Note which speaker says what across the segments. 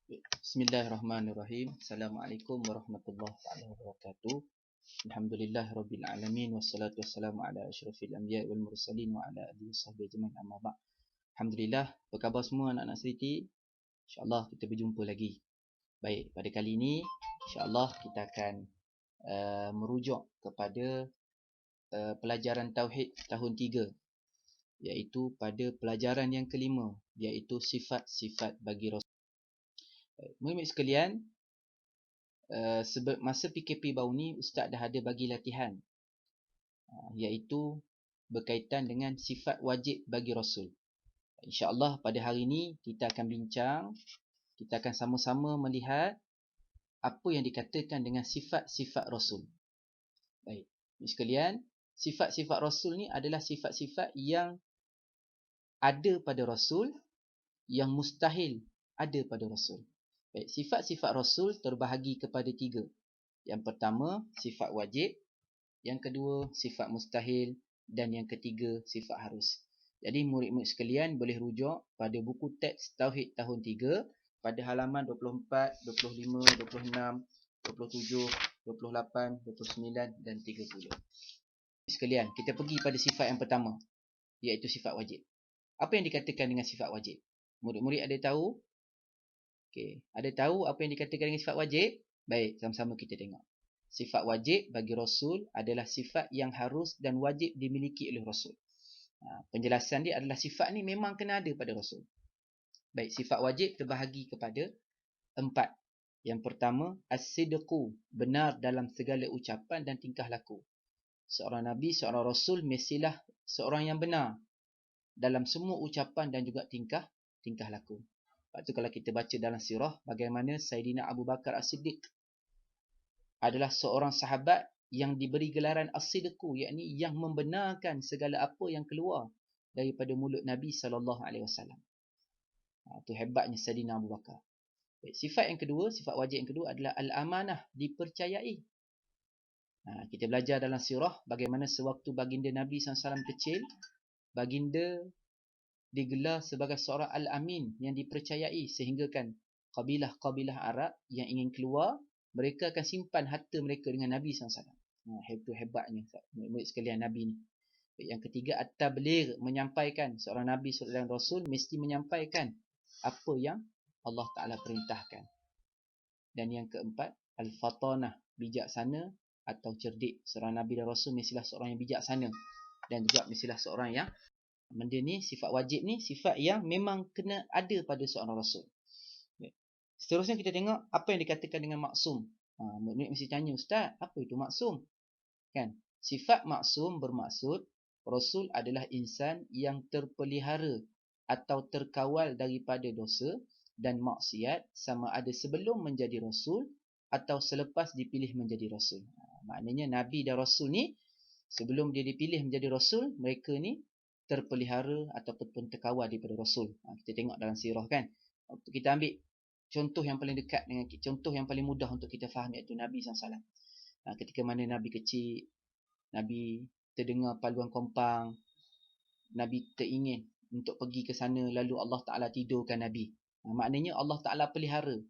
Speaker 1: Bismillahirrahmanirrahim. Assalamualaikum warahmatullahi wabarakatuh. Alhamdulillah rabbil alamin wassalatu wassalamu ala asyrafil anbiya wal mursalin wa ala alihi washabbihi ajmain amma ba'd. Alhamdulillah, apa khabar semua anak-anak seriti? Insya-Allah kita berjumpa lagi. Baik, pada kali ini insya-Allah kita akan merujuk kepada pelajaran tauhid tahun 3, iaitu pada pelajaran yang kelima, iaitu sifat-sifat bagi Rasul. Murid-murid sekalian, masa PKP baru ni Ustaz dah ada bagi latihan, iaitu berkaitan dengan sifat wajib bagi Rasul. InsyaAllah pada hari ini kita akan bincang, kita akan sama-sama melihat apa yang dikatakan dengan sifat-sifat Rasul. Baik, murid sekalian, sifat-sifat Rasul ni adalah sifat-sifat yang ada pada Rasul, yang mustahil ada pada Rasul. Baik, sifat-sifat Rasul terbahagi kepada 3. Yang pertama, sifat wajib. Yang kedua, sifat mustahil. Dan yang ketiga, sifat harus. Jadi, murid-murid sekalian boleh rujuk pada buku teks Tauhid tahun 3 pada halaman 24, 25, 26, 27, 28, 29 dan 30. Sekalian, kita pergi pada sifat yang pertama, iaitu sifat wajib. Apa yang dikatakan dengan sifat wajib? Murid-murid ada tahu? Okey, ada tahu apa yang dikatakan dengan sifat wajib? Baik, sama-sama kita tengok. Sifat wajib bagi Rasul adalah sifat yang harus dan wajib dimiliki oleh Rasul. Penjelasan dia adalah sifat ni memang kena ada pada Rasul. Baik, sifat wajib terbahagi kepada 4. Yang pertama, as-sidqu, benar dalam segala ucapan dan tingkah laku. Seorang Nabi, seorang Rasul mestilah seorang yang benar dalam semua ucapan dan juga tingkah laku. Lepas tu kalau kita baca dalam sirah, bagaimana Saidina Abu Bakar As-Siddiq adalah seorang sahabat yang diberi gelaran As-Siddiqu, yakni yang membenarkan segala apa yang keluar daripada mulut Nabi SAW. Itu hebatnya Saidina Abu Bakar. Sifat yang kedua, sifat wajib yang kedua adalah al-amanah, dipercayai. Kita belajar dalam sirah bagaimana sewaktu baginda Nabi SAW kecil, baginda digelar sebagai seorang al-amin yang dipercayai, sehingga kan kabilah-kabilah Arab yang ingin keluar, mereka akan simpan harta mereka dengan Nabi SAW. Itu hebatnya murid sekalian Nabi ni. Yang ketiga, at-tabligh, menyampaikan. Seorang Nabi, seorang Rasul mesti menyampaikan apa yang Allah Ta'ala perintahkan. Dan yang keempat, al-fatanah, bijaksana atau cerdik. Seorang Nabi dan Rasul mestilah seorang yang bijaksana, dan juga mestilah seorang yang benda ni, sifat wajib ni, sifat yang memang kena ada pada seorang Rasul. Seterusnya kita tengok apa yang dikatakan dengan maksum. Murid mesti tanya, Ustaz, apa itu maksum? Kan? Sifat maksum bermaksud Rasul adalah insan yang terpelihara atau terkawal daripada dosa dan maksiat, sama ada sebelum menjadi Rasul atau selepas dipilih menjadi Rasul. Maknanya Nabi dan Rasul ni, sebelum dia dipilih menjadi Rasul, mereka ni terpelihara ataupun terkawal daripada Rasul. Kita tengok dalam sirah kan. Kita ambil contoh yang paling dekat dengan kita, contoh yang paling mudah untuk kita faham, iaitu Nabi SAW. Ketika mana Nabi kecil, Nabi terdengar paluan kompang, Nabi teringin untuk pergi ke sana, lalu Allah Ta'ala tidurkan Nabi. Maknanya Allah Ta'ala pelihara,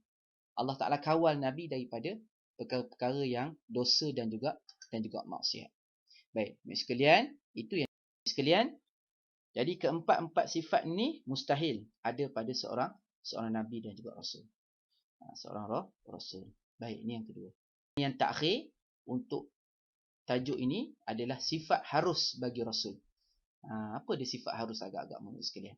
Speaker 1: Allah Ta'ala kawal Nabi daripada perkara-perkara yang dosa dan juga maksiat. Baik, sekalian, itu yang sekalian. Jadi keempat-empat sifat ni mustahil ada pada seorang Nabi dan juga Rasul. Seorang Rasul. Baik, ini yang kedua. Yang terakhir untuk tajuk ini adalah sifat harus bagi Rasul. Apa dia sifat harus agak-agak murid sekalian?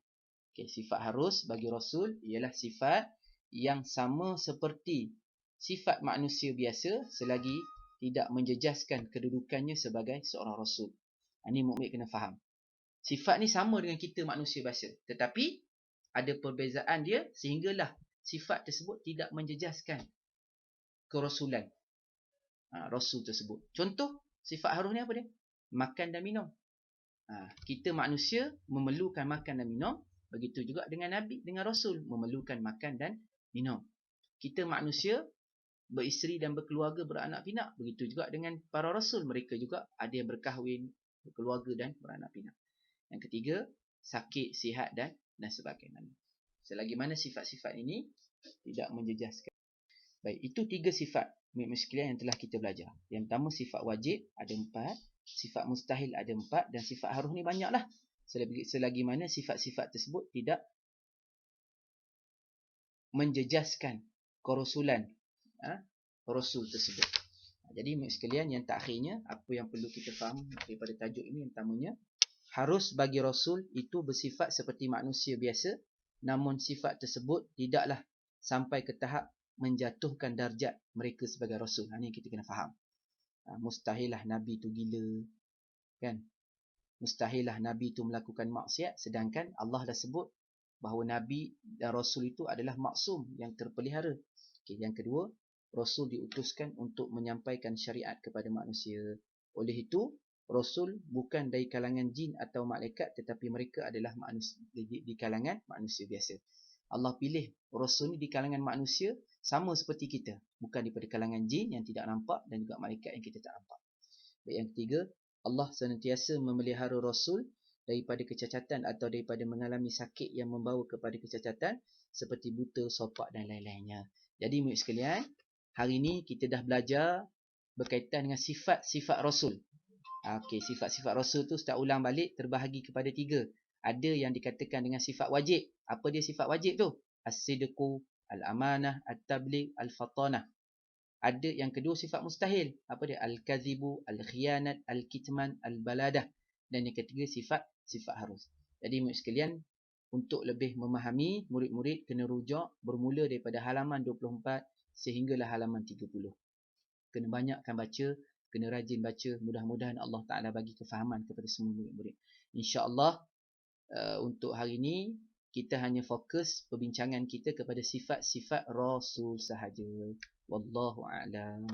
Speaker 1: Okay, sifat harus bagi Rasul ialah sifat yang sama seperti sifat manusia biasa selagi tidak menjejaskan kedudukannya sebagai seorang Rasul. Ini mukmin kena faham. Sifat ni sama dengan kita manusia biasa, tetapi ada perbezaan dia sehinggalah sifat tersebut tidak menjejaskan kerasulan Rasul tersebut. Contoh, sifat harus ni apa dia? Makan dan minum. Kita manusia memerlukan makan dan minum, begitu juga dengan Nabi, dengan Rasul memerlukan makan dan minum. Kita manusia beristeri dan berkeluarga, beranak pinak, begitu juga dengan para Rasul, mereka juga ada yang berkahwin, berkeluarga dan beranak pinak. Yang ketiga, sakit, sihat dan sebagainya. Selagi mana sifat-sifat ini tidak menjejaskan. Baik, itu 3 sifat murid-murid sekalian yang telah kita belajar. Yang pertama sifat wajib ada 4, sifat mustahil ada 4 dan sifat harus ni banyaklah. Selagi mana sifat-sifat tersebut tidak menjejaskan kerasulan rasul tersebut. Jadi murid sekalian, yang terakhirnya apa yang perlu kita faham daripada tajuk ini, yang pertamanya harus bagi rasul itu bersifat seperti manusia biasa, namun sifat tersebut tidaklah sampai ke tahap menjatuhkan darjat mereka sebagai rasul. Ini kita kena faham. Mustahillah nabi itu gila, kan? Mustahillah nabi itu melakukan maksiat, sedangkan Allah dah sebut bahawa nabi dan rasul itu adalah maksum yang terpelihara. Okey, yang kedua, rasul diutuskan untuk menyampaikan syariat kepada manusia. Oleh itu, rasul bukan dari kalangan jin atau malaikat, tetapi mereka adalah manusia, di kalangan manusia biasa. Allah pilih rasul ni di kalangan manusia sama seperti kita, bukan daripada kalangan jin yang tidak nampak dan juga malaikat yang kita tak nampak. Baik, yang ketiga, Allah senantiasa memelihara rasul daripada kecacatan atau daripada mengalami sakit yang membawa kepada kecacatan seperti buta, sopak dan lain-lainnya. Jadi murid sekalian, hari ini kita dah belajar berkaitan dengan sifat-sifat rasul. Okey, sifat-sifat rasul tu setelah ulang balik terbahagi kepada 3. Ada yang dikatakan dengan sifat wajib. Apa dia sifat wajib tu? As-sidqu, al-amanah, at-tabligh, al-fatanah. Ada yang kedua sifat mustahil. Apa dia? Al-kazibu, al-khiyanat, al-kitman, al-baladah. Dan yang ketiga sifat harus. Jadi murid sekalian, untuk lebih memahami, murid-murid kena rujuk bermula daripada halaman 24 sehinggalah halaman 30. Kena banyakkan baca, kena rajin baca. Mudah-mudahan Allah Ta'ala bagi kefahaman kepada semua murid-murid. InsyaAllah untuk hari ini kita hanya fokus perbincangan kita kepada sifat-sifat Rasul sahaja. Wallahu a'lam.